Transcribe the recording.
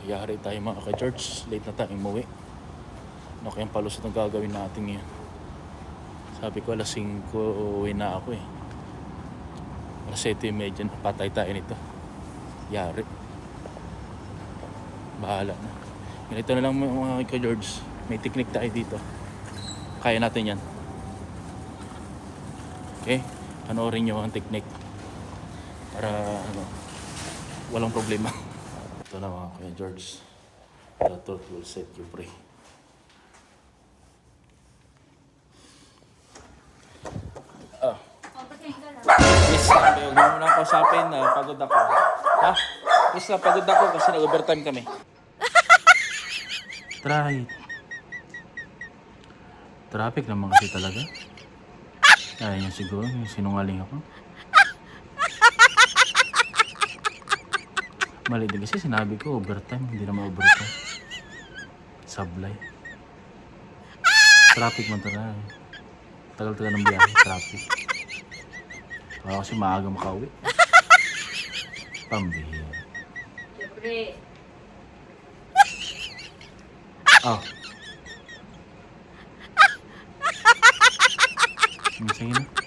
Yari tayo mga ka-George. Late na tayo umuwi. Ano kayang palusot na gagawin natin ngayon? Sabi ko alas 5 uwi na ako eh. Alas 7:30 na patay tayo nito. Yari. Bahala na. Ganito na lang mga ka-George. May technique tayo dito. Kaya natin yan. Okay? Panoorin nyo ang technique. Para walang problema. Ito na mga Kuya George. The truth will set you free. Yes, huwag mo nang kausapin. Pagod ako. Ha? Yes na, pagod ako kasi nag-overtime kami. Try. Traffic naman kasi talaga. Ayun siguro, sinungaling ako. Mali din kasi sinabi ko overtime, hindi naman overtime. Sablay. Traffic man talaga. Tagal-tagal ng biyahe, traffic. Para kasi maaga makauwi. Pambihira. Siyempre. Oh. Sige na.